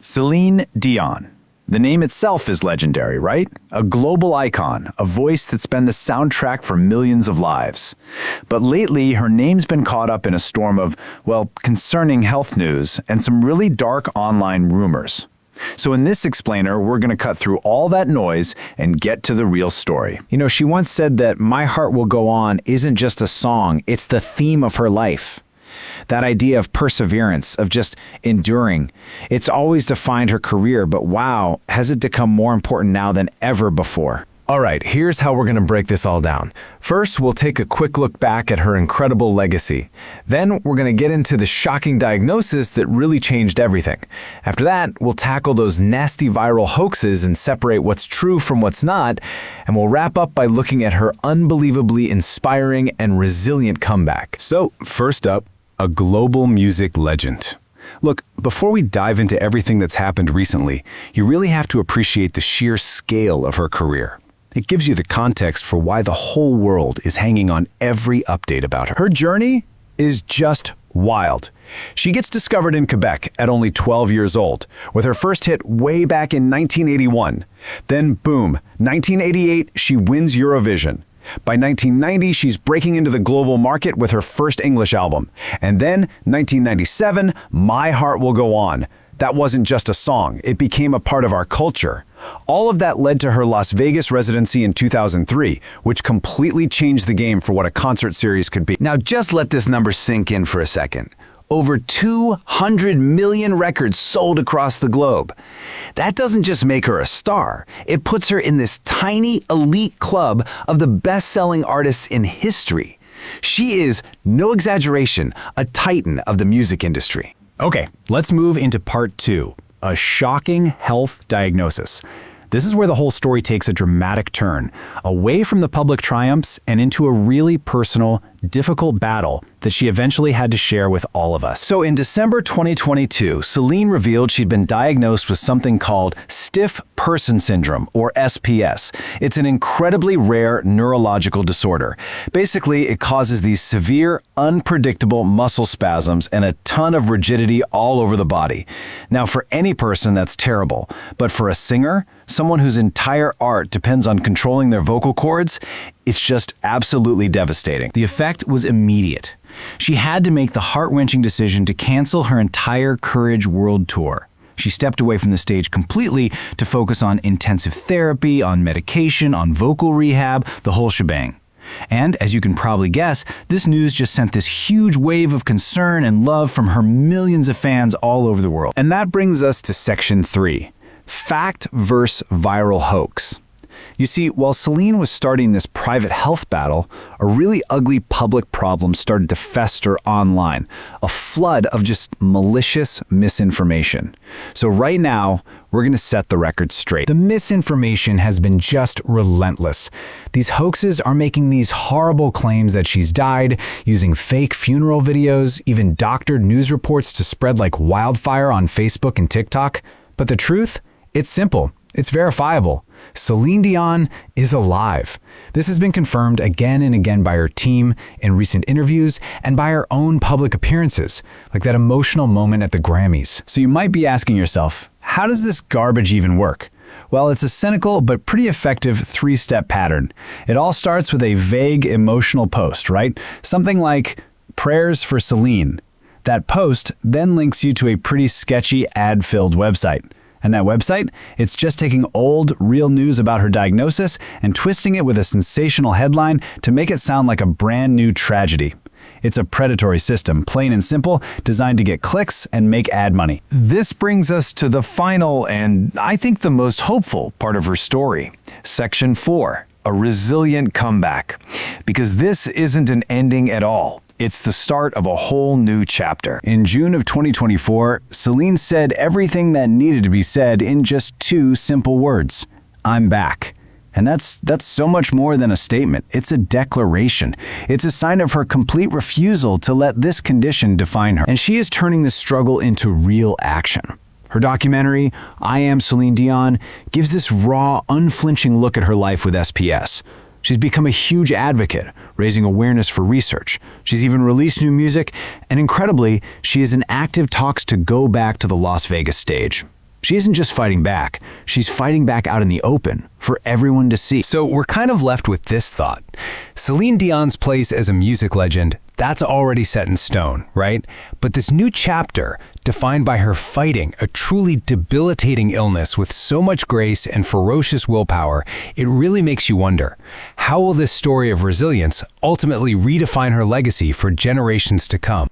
Celine Dion. The name itself is legendary, right? A global icon, a voice that's been the soundtrack for millions of lives. But lately, her name's been caught up in a storm of, well, concerning health news and some really dark online rumors. So in this explainer, we're going to cut through all that noise and get to the real story. You know, she once said that My Heart Will Go On isn't just a song, it's the theme of her life. That idea of perseverance, of just enduring. It's always defined her career, but wow, has it become more important now than ever before? All right, here's how we're going to break this all down. First, we'll take a quick look back at her incredible legacy. Then, we're going to get into the shocking diagnosis that really changed everything. After that, we'll tackle those nasty viral hoaxes and separate what's true from what's not, and we'll wrap up by looking at her unbelievably inspiring and resilient comeback. So, first up, a global music legend. Look, before we dive into everything that's happened recently, you really have to appreciate the sheer scale of her career. It gives you the context for why the whole world is hanging on every update about her. Her journey is just wild. She gets discovered in Quebec at only 12 years old, with her first hit way back in 1981. Then boom, 1988, she wins Eurovision. By 1990, she's breaking into the global market with her first English album. And then, 1997, My Heart Will Go On. That wasn't just a song, it became a part of our culture. All of that led to her Las Vegas residency in 2003, which completely changed the game for what a concert series could be. Now just let this number sink in for a second. Over 200 million records sold across the globe. That doesn't just make her a star, it puts her in this tiny elite club of the best-selling artists in history. She is, no exaggeration, a titan of the music industry. Okay, let's move into part 2, a shocking health diagnosis. This is where the whole story takes a dramatic turn, away from the public triumphs and into a really personal, difficult battle that she eventually had to share with all of us. So in December 2022, Celine revealed she'd been diagnosed with something called stiff person syndrome, or SPS. It's an incredibly rare neurological disorder. Basically, it causes these severe, unpredictable muscle spasms and a ton of rigidity all over the body. Now, for any person, that's terrible, but for a singer, someone whose entire art depends on controlling their vocal cords, it's just absolutely devastating. The effect was immediate. She had to make the heart-wrenching decision to cancel her entire Courage World Tour. She stepped away from the stage completely to focus on intensive therapy, on medication, on vocal rehab, the whole shebang. And, as you can probably guess, this news just sent this huge wave of concern and love from her millions of fans all over the world. And that brings us to Section 3. Fact versus viral hoax. You see, while Celine was starting this private health battle, a really ugly public problem started to fester online, a flood of just malicious misinformation. So right now, we're going to set the record straight. The misinformation has been just relentless. These hoaxes are making these horrible claims that she's died, using fake funeral videos, even doctored news reports to spread like wildfire on Facebook and TikTok. But the truth? It's simple. It's verifiable. Celine Dion is alive. This has been confirmed again and again by her team in recent interviews and by her own public appearances, like that emotional moment at the Grammys. So you might be asking yourself, how does this garbage even work? Well, it's a cynical but pretty effective 3-step pattern. It all starts with a vague emotional post, right? Something like, "Prayers for Celine." That post then links you to a pretty sketchy ad-filled website. And that website, it's just taking old, real news about her diagnosis and twisting it with a sensational headline to make it sound like a brand new tragedy. It's a predatory system, plain and simple, designed to get clicks and make ad money. This brings us to the final and, I think, the most hopeful part of her story. Section 4, a resilient comeback. Because this isn't an ending at all. It's the start of a whole new chapter. In June of 2024, Celine said everything that needed to be said in just 2 simple words. I'm back. And that's so much more than a statement. It's a declaration. It's a sign of her complete refusal to let this condition define her. And she is turning this struggle into real action. Her documentary, I Am Celine Dion, gives this raw, unflinching look at her life with SPS. She's become a huge advocate, raising awareness for research. She's even released new music, and incredibly, she is in active talks to go back to the Las Vegas stage. She isn't just fighting back, she's fighting back out in the open for everyone to see. So we're kind of left with this thought. Celine Dion's place as a music legend, that's already set in stone, right? But this new chapter, defined by her fighting a truly debilitating illness with so much grace and ferocious willpower, it really makes you wonder, how will this story of resilience ultimately redefine her legacy for generations to come?